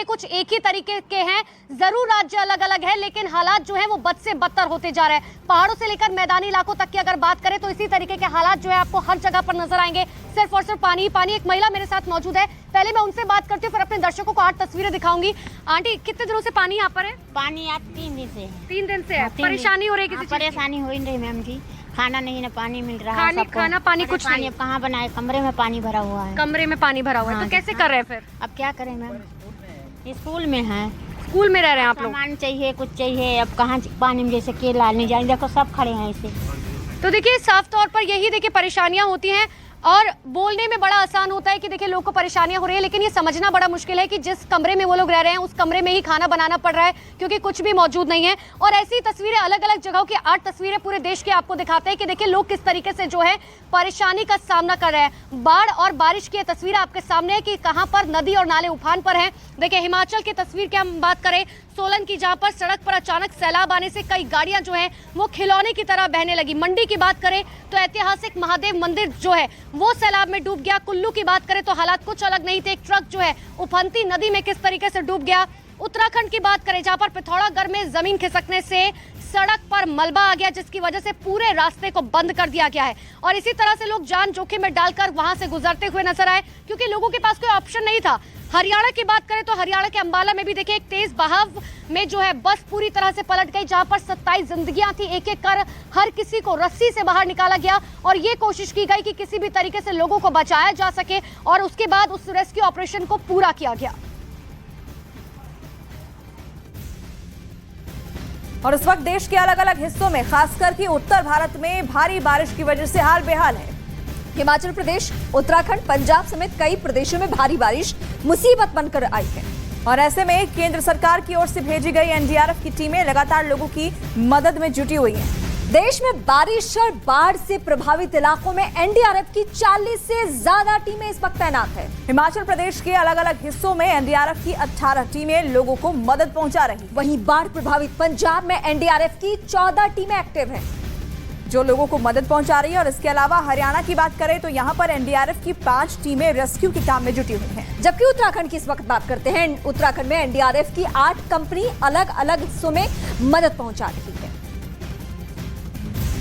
तरीके कुछ एक ही तरीके के हैं। जरूर राज्य अलग अलग है, लेकिन हालात जो है वो बद से बदतर होते जा रहे हैं। पहाड़ों से लेकर मैदानी इलाकों तक की अगर बात करें तो इसी तरीके के हालात जो है आपको हर जगह पर नजर आएंगे। सिर्फ और सिर्फ पानी ही पानी। एक महिला मेरे साथ मौजूद है, पहले मैं उनसे बात करती हूँ, फिर अपने दर्शकों को 8 तस्वीरें दिखाऊंगी। आंटी, कितने दिनों से पानी यहाँ पर है? पानी आज 3 दिन से है। 3 दिन से है। हाँ, 3 दिन। परेशानी हो रही है किसी चीज की? परेशानी हो ही नहीं मैम जी, खाना नहीं ना पानी मिल रहा है सबको। खाना पानी कुछ नहीं। अब कहाँ बनाए, कमरे में पानी भरा हुआ है। कमरे में पानी भरा हुआ है, हाँ, तो कैसे कर रहे हैं फिर? अब क्या करें मैम, स्कूल में है, स्कूल में रह रहे हैं आप लोग? सामान चाहिए, कुछ चाहिए, अब कहाँ पानी में जैसे केला नहीं जाए, देखो सब खड़े हैं ऐसे। तो देखिए साफ तौर पर यही देखिए परेशानियां होती हैं, और बोलने में बड़ा आसान होता है कि देखिए लोगों को परेशानियां हो रही है, लेकिन ये समझना बड़ा मुश्किल है कि जिस कमरे में वो लोग रह रहे हैं उस कमरे में ही खाना बनाना पड़ रहा है, क्योंकि कुछ भी मौजूद नहीं है। और ऐसी तस्वीरें अलग अलग जगहों की 8 तस्वीरें पूरे देश की आपको दिखाते हैं कि देखिए लोग किस तरीके से जो है परेशानी का सामना कर रहे हैं। बाढ़ और बारिश की तस्वीर आपके सामने है कि कहां पर नदी और नाले उफान पर हैं। देखिए हिमाचल की तस्वीर की हम बात करें, सोलन की, जहां पर सड़क पर अचानक सैलाब आने से कई गाड़ियां जो हैं वो खिलौने की तरह बहने लगी। मंडी की बात करें तो ऐतिहासिक महादेव मंदिर जो है वो सैलाब में डूब गया। कुल्लू की बात करें तो हालात कुछ अलग नहीं थे, एक ट्रक जो है उफनती नदी में किस तरीके से डूब गया। उत्तराखंड की बात करें जहां पर पिथौरागढ़ में जमीन खिसकने से सड़क पर मलबा आ गया, जिसकी वजह से पूरे रास्ते को बंद कर दिया गया है। और इसी तरह से लोग जान जोखिम में डालकर वहां से गुजरते हुए नजर आए, क्योंकि लोगों के पास कोई ऑप्शन नहीं था। हरियाणा की बात करें तो हरियाणा के अंबाला में भी देखिए एक तेज बहाव में जो है बस पूरी तरह से पलट गई, जहां पर 27 जिंदगियां थी। एक एक कर हर किसी को रस्सी से बाहर निकाला गया और ये कोशिश की गई कि किसी भी तरीके से लोगों को बचाया जा सके, और उसके बाद उस रेस्क्यू ऑपरेशन को पूरा किया गया। और इस वक्त देश के अलग अलग हिस्सों में, खासकर कि उत्तर भारत में भारी बारिश की वजह से हाल बेहाल है। हिमाचल प्रदेश, उत्तराखंड, पंजाब समेत कई प्रदेशों में भारी बारिश मुसीबत बनकर आई है। और ऐसे में केंद्र सरकार की ओर से भेजी गई एनडीआरएफ की टीमें लगातार लोगों की मदद में जुटी हुई हैं। देश में बारिश और बाढ़ से प्रभावित इलाकों में एनडीआरएफ की 40 से ज्यादा टीमें इस वक्त तैनात है। हिमाचल प्रदेश के अलग अलग हिस्सों में एनडीआरएफ की 18 टीमें लोगों को मदद पहुंचा रही। वहीं बाढ़ प्रभावित पंजाब में एनडीआरएफ की 14 टीमें एक्टिव हैं, जो लोगों को मदद पहुंचा रही है। और इसके अलावा हरियाणा की बात करें तो यहाँ पर एनडीआरएफ की 5 टीमें रेस्क्यू के काम में जुटी हुई हैं। जबकि उत्तराखंड की इस वक्त बात करते हैं, उत्तराखंड में एनडीआरएफ की 8 कंपनी अलग अलग हिस्सों में मदद पहुंचा रही है।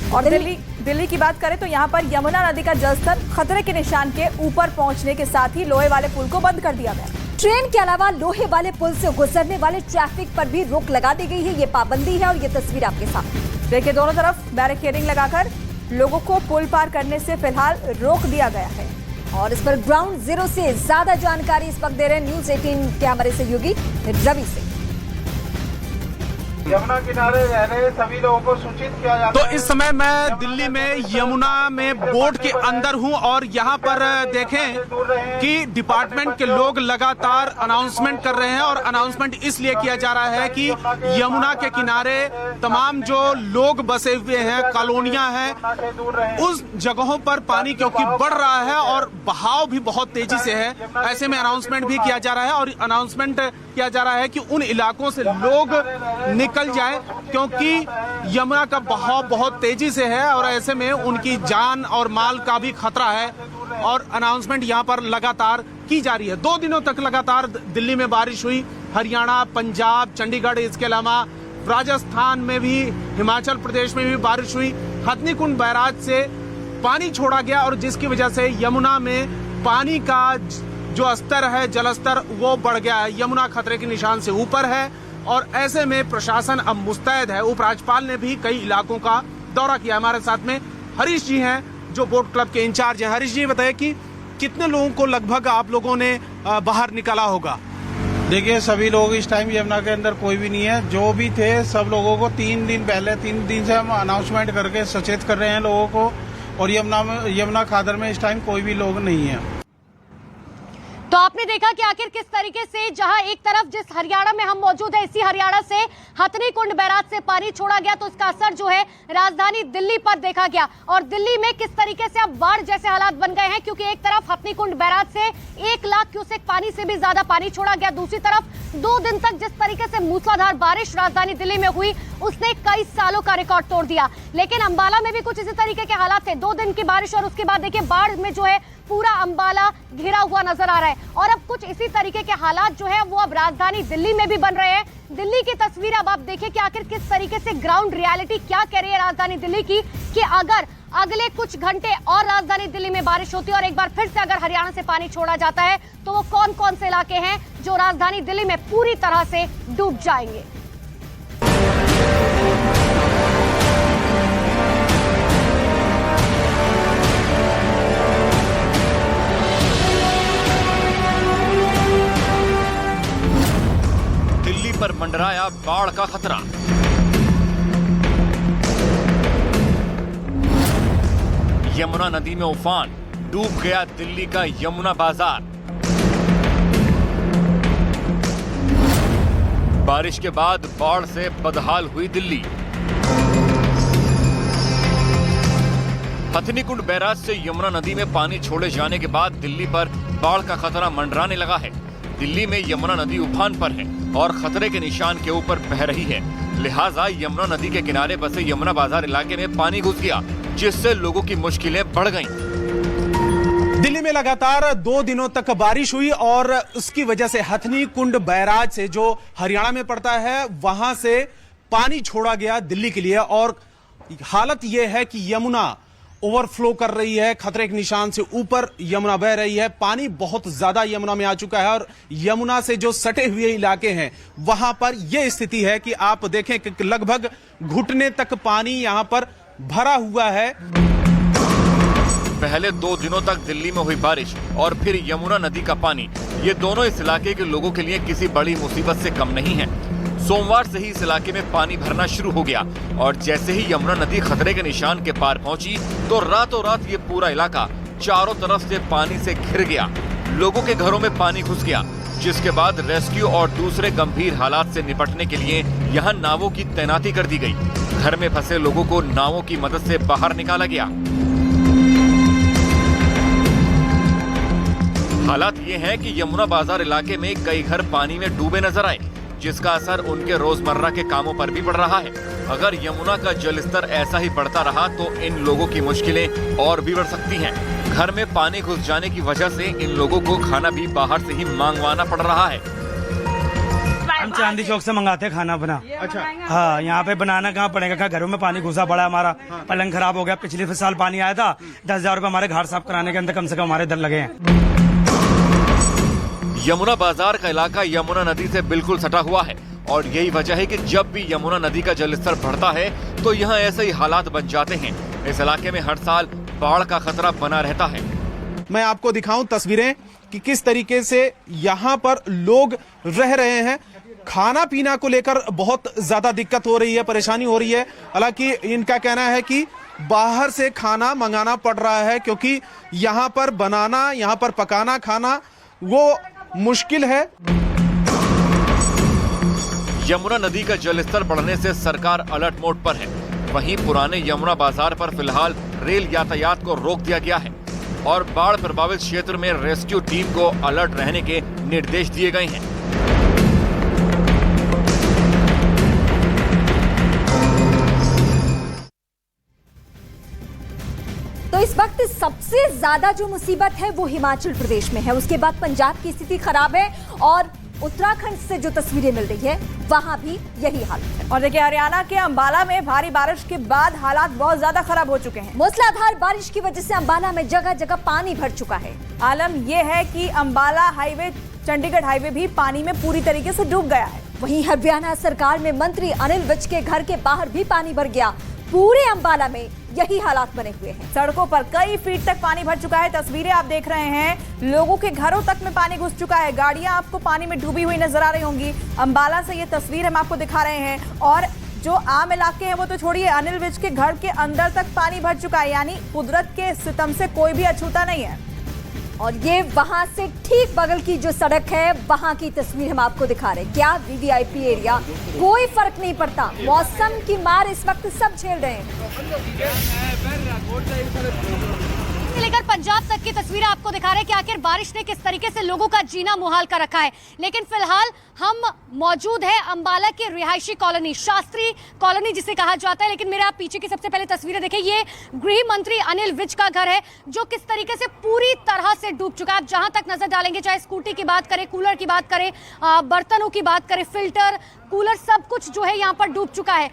और दिल्ली की बात करें तो यहाँ पर यमुना नदी का जलस्तर खतरे के निशान के ऊपर पहुंचने के साथ ही लोहे वाले पुल को बंद कर दिया गया। ट्रेन के अलावा लोहे वाले पुल से गुजरने वाले ट्रैफिक पर भी रोक लगा दी गई है। ये पाबंदी है और ये तस्वीर आपके सामने देखिए, दोनों तरफ बैरिकेडिंग लगाकर लोगों को पुल पार करने से फिलहाल रोक दिया गया है। और इस पर ग्राउंड जीरो से ज्यादा जानकारी इस वक्त दे रहे हैं न्यूज़ 18 के हमारे सहयोगी रवि सिंह। यमुना किनारे रह रहे सभी लोगों को सूचित किया जाता है। तो इस समय मैं दिल्ली में यमुना में बोट के अंदर हूं, और यहां पर देखें कि डिपार्टमेंट के लोग लगातार अनाउंसमेंट कर रहे हैं। और अनाउंसमेंट इसलिए किया जा रहा है कि यमुना के किनारे तमाम जो लोग बसे हुए हैं, कॉलोनियां हैं, उस जगहों पर पानी क्योंकि बढ़ रहा है और बहाव भी बहुत तेजी से है, ऐसे में अनाउंसमेंट भी किया जा रहा है। और अनाउंसमेंट किया जा रहा है कि उन इलाकों से लोग निकल जाए, क्योंकि यमुना का बहाव बहुत तेजी से है और ऐसे में उनकी जान और माल का भी खतरा है। और अनाउंसमेंट यहां पर लगातार की जा रही है। 2 दिनों तक लगातार दिल्ली में बारिश हुई, हरियाणा, पंजाब, चंडीगढ़, इसके अलावा राजस्थान में भी, हिमाचल प्रदेश में भी बारिश हुई। हथनीकुंड बैराज से पानी छोड़ा गया और जिसकी वजह से यमुना में पानी का जो स्तर है, जल स्तर, वो बढ़ गया है। यमुना खतरे के निशान से ऊपर है और ऐसे में प्रशासन अब मुस्तैद है। उपराज्यपाल ने भी कई इलाकों का दौरा किया। हमारे साथ में हरीश जी हैं, जो बोट क्लब के इंचार्ज हैं। हरीश जी बताइए कि कितने लोगों को लगभग आप लोगों ने बाहर निकाला होगा? देखिए, सभी लोग इस टाइम यमुना के अंदर कोई भी नहीं है। जो भी थे सब लोगों को 3 दिन पहले, 3 दिन से हम अनाउंसमेंट करके सचेत कर रहे हैं लोगों को। और यमुना खादर में इस टाइम कोई भी लोग नहीं है। तो आपने देखा कि आखिर किस तरीके से, जहां एक तरफ जिस हरियाणा में हम मौजूद है, इसी हरियाणा से हथनीकुंड बैराज से पानी छोड़ा गया, तो इसका असर जो है राजधानी दिल्ली पर देखा गया। और दिल्ली में किस तरीके से अब बाढ़ जैसे हालात बन गए हैं, क्योंकि एक तरफ हथनीकुंड बैराज से 1 लाख क्यूसेक पानी से भी ज्यादा पानी छोड़ा गया, दूसरी तरफ 2 दिन तक जिस तरीके से मूसलाधार बारिश राजधानी दिल्ली में हुई, उसने कई सालों का रिकॉर्ड तोड़ दिया। लेकिन अंबाला में भी कुछ इसी तरीके के हालात थे। 2 दिन की बारिश और उसके बाद देखिए बाढ़ में जो है पूरा अंबाला घिरा हुआ नजर आ रहा है। और अब कुछ इसी तरीके के हालात जो है वो अब राजधानी दिल्ली में भी बन रहे हैं। दिल्ली की तस्वीर अब आप देखिए कि आखिर किस तरीके से ग्राउंड रियलिटी क्या कह रही है राजधानी दिल्ली की, कि अगर अगले कुछ घंटे और राजधानी दिल्ली में बारिश होती है और एक बार फिर से अगर हरियाणा से पानी छोड़ा जाता है तो वो कौन कौन से इलाके हैं जो राजधानी दिल्ली में पूरी तरह से डूब जाएंगे। दिल्ली पर मंडराया बाढ़ का खतरा। यमुना नदी में उफान, डूब गया दिल्ली का यमुना बाजार। बारिश के बाद बाढ़ से बदहाल हुई दिल्ली। हथनीकुंड बैराज से यमुना नदी में पानी छोड़े जाने के बाद दिल्ली पर बाढ़ का खतरा मंडराने लगा है। दिल्ली में यमुना नदी उफान पर है और खतरे के निशान के ऊपर बह रही है। लिहाजा यमुना नदी के किनारे बसे यमुना बाजार इलाके में पानी घुस गया, जिससे लोगों की मुश्किलें बढ़ गईं। दिल्ली में लगातार 2 दिनों तक बारिश हुई और उसकी वजह से हथनीकुंड बैराज से जो हरियाणा में पड़ता है वहां से पानी छोड़ा गया दिल्ली के लिए। और हालत यह है कि यमुना ओवरफ्लो कर रही है, खतरे के निशान से ऊपर यमुना बह रही है। पानी बहुत ज्यादा यमुना में आ चुका है और यमुना से जो सटे हुए इलाके हैं वहां पर यह स्थिति है कि आप देखें कि लगभग घुटने तक पानी यहां पर भरा हुआ है। पहले 2 दिनों तक दिल्ली में हुई बारिश और फिर यमुना नदी का पानी, ये दोनों इस इलाके के लोगों के लिए किसी बड़ी मुसीबत से कम नहीं है। सोमवार से ही इस इलाके में पानी भरना शुरू हो गया और जैसे ही यमुना नदी खतरे के निशान के पार पहुंची तो रातों रात ये पूरा इलाका चारों तरफ से पानी से घिर गया। लोगों के घरों में पानी घुस गया, जिसके बाद रेस्क्यू और दूसरे गंभीर हालात से निपटने के लिए यहाँ नावों की तैनाती कर दी गई। घर में फंसे लोगों को नावों की मदद से बाहर निकाला गया। हालात ये है कि यमुना बाजार इलाके में कई घर पानी में डूबे नजर आए, जिसका असर उनके रोजमर्रा के कामों पर भी पड़ रहा है। अगर यमुना का जलस्तर ऐसा ही बढ़ता रहा तो इन लोगों की मुश्किलें और भी बढ़ सकती हैं। घर में पानी घुस जाने की वजह से इन लोगों को खाना भी बाहर से ही मांगवाना पड़ रहा है। हम चांदी चौक से मंगाते हैं खाना अपना। अच्छा, हाँ, यहाँ पे बनाना कहाँ पड़ेगा, क्या घरों में पानी घुसा पड़ा है। हमारा पलंग खराब हो गया। पिछले साल पानी आया था, 10,000 रुपए हमारे घर साफ कराने के अंदर कम से कम हमारे इधर लगे हैं। यमुना बाजार का इलाका यमुना नदी से बिल्कुल सटा हुआ है और यही वजह है कि जब भी यमुना नदी का जलस्तर बढ़ता है तो यहाँ ऐसे ही हालात बन जाते हैं। इस इलाके में हर साल बाढ़ का खतरा बना रहता है। मैं आपको दिखाऊं तस्वीरें कि किस तरीके से यहाँ पर लोग रह रहे हैं। खाना पीना को लेकर बहुत ज्यादा दिक्कत हो रही है, परेशानी हो रही है। हालांकि इनका कहना है कि बाहर से खाना मंगाना पड़ रहा है क्योंकि यहाँ पर बनाना, यहाँ पर पकाना खाना वो मुश्किल है। यमुना नदी का जलस्तर बढ़ने से सरकार अलर्ट मोड पर है। वहीं पुराने यमुना बाजार पर फिलहाल रेल यातायात को रोक दिया गया है और बाढ़ प्रभावित क्षेत्र में रेस्क्यू टीम को अलर्ट रहने के निर्देश दिए गए हैं। तो इस वक्त सबसे ज्यादा जो मुसीबत है वो हिमाचल प्रदेश में है, उसके बाद पंजाब की स्थिति खराब है और उत्तराखंड से जो तस्वीरें मिल रही है वहां भी यही हालत है। और देखिए हरियाणा के अंबाला में भारी बारिश के बाद हालात बहुत ज्यादा खराब हो चुके हैं। मूसलाधार बारिश की वजह से अंबाला में जगह जगह पानी भर चुका है। आलम यह है कि अंबाला हाईवे चंडीगढ़ हाईवे भी पानी में पूरी तरीके से डूब गया है। वहीं हरियाणा सरकार में मंत्री अनिल विज के घर के बाहर भी पानी भर गया। पूरे अंबाला में यही हालात बने हुए हैं। सड़कों पर कई फीट तक पानी भर चुका है। तस्वीरें आप देख रहे हैं, लोगों के घरों तक में पानी घुस चुका है। गाड़ियां आपको पानी में डूबी हुई नजर आ रही होंगी। अंबाला से ये तस्वीर हम आपको दिखा रहे हैं और जो आम इलाके हैं वो तो छोड़िए, अनिल विज के घर के अंदर तक पानी भर चुका है। यानी कुदरत के सितम से कोई भी अछूता नहीं है। और ये वहां से ठीक बगल की जो सड़क है वहां की तस्वीर हम आपको दिखा रहे हैं। क्या वीवीआईपी एरिया, कोई फर्क नहीं पड़ता। मौसम की मार इस वक्त सब झेल रहे हैं। से लेकर पंजाब तक की तस्वीरें आपको दिखा रहे हैं कि आखिर बारिश ने किस तरीके से लोगों का जीना मुहाल कर रखा है। लेकिन फिलहाल हम मौजूद है अंबाला की रिहायशी कॉलोनी, शास्त्री कॉलोनी जिसे कहा जाता है। लेकिन मेरे आप पीछे की सबसे पहले तस्वीरें देखें, ये गृह मंत्री अनिल विज का घर है जो किस तरीके से पूरी तरह से डूब चुका है। आप जहां तक नजर डालेंगे, चाहे स्कूटी की बात करें, कूलर की बात करें, बर्तनों की बात करें, फिल्टर, कूलर, सब कुछ जो है यहाँ पर डूब चुका है।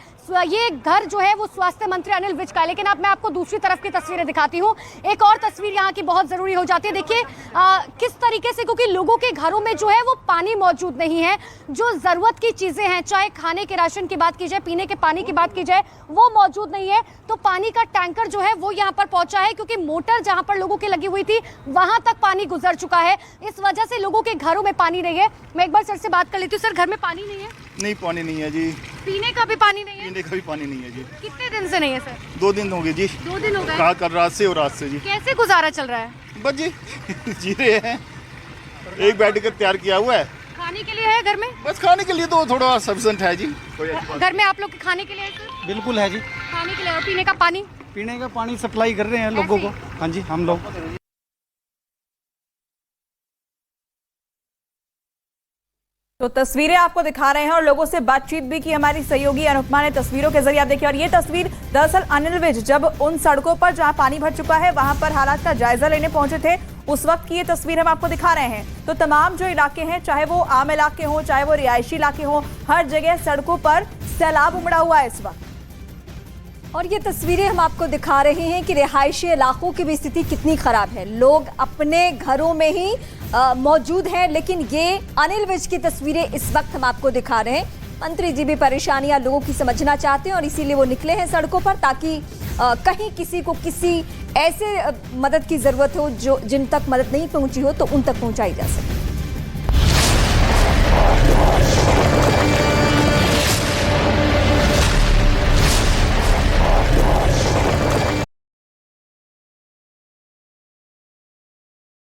ये घर जो है वो स्वास्थ्य मंत्री अनिल विज का है। लेकिन अब मैं आपको दूसरी तरफ की तस्वीरें दिखाती हूँ। एक और तस्वीर यहाँ की बहुत जरूरी हो जाती है। देखिए किस तरीके से, क्योंकि लोगों के घरों में जो है वो पानी मौजूद नहीं है। जो जरूरत की चीजें हैं, चाहे खाने के राशन की बात की जाए, पीने के पानी की बात की जाए, वो मौजूद नहीं है। तो पानी का टैंकर जो है वो यहाँ पर पहुंचा है, क्योंकि मोटर जहां पर लोगों की लगी हुई थी वहां तक पानी गुजर चुका है। इस वजह से लोगों के घरों में पानी नहीं है। मैं एक बार सर से बात कर लेती हूँ। सर, घर में पानी नहीं है? नहीं, पानी नहीं है जी। पीने का भी पानी नहीं है? पीने का भी पानी नहीं है जी। कितने दिन से नहीं है सर? 2 दिन हो गए जी। 2 दिन हो गए? कहा कर रात से और रात से जी। कैसे गुजारा चल रहा है? बस जी जी रहे हैं। एक बैठ कर तैयार किया हुआ है। खाने के लिए है घर में? बस खाने के लिए तो थोड़ा सफिशिएंट है जी। घर में आप लोग के खाने के लिए है सर? बिल्कुल है जी। खाने के लिए और पीने का पानी? पीने का पानी सप्लाई कर रहे हैं लोगों को। हाँ जी, हम लोग। तो तस्वीरें आपको दिखा रहे हैं और लोगों से बातचीत भी की हमारी सहयोगी अनुपमा ने तस्वीरों के जरिए। आप देखिए, और ये तस्वीर दरअसल अनिल विज जब उन सड़कों पर जहां पानी भर चुका है वहां पर हालात का जायजा लेने पहुंचे थे, उस वक्त की ये तस्वीर हम आपको दिखा रहे हैं। तो तमाम जो इलाके हैं, चाहे वो आम इलाके हों, चाहे वो रिहायशी इलाके हों, हर जगह सड़कों पर सैलाब उमड़ा हुआ है इस वक्त। और ये तस्वीरें हम आपको दिखा रहे हैं कि रिहायशी इलाकों की भी स्थिति कितनी खराब है। लोग अपने घरों में ही मौजूद हैं, लेकिन ये अनिल विज की तस्वीरें इस वक्त हम आपको दिखा रहे हैं। मंत्री जी भी परेशानियां लोगों की समझना चाहते हैं और इसीलिए वो निकले हैं सड़कों पर, ताकि कहीं किसी को किसी ऐसे मदद की जरूरत हो जो जिन तक मदद नहीं पहुंची हो तो उन तक पहुंचाई जा सके।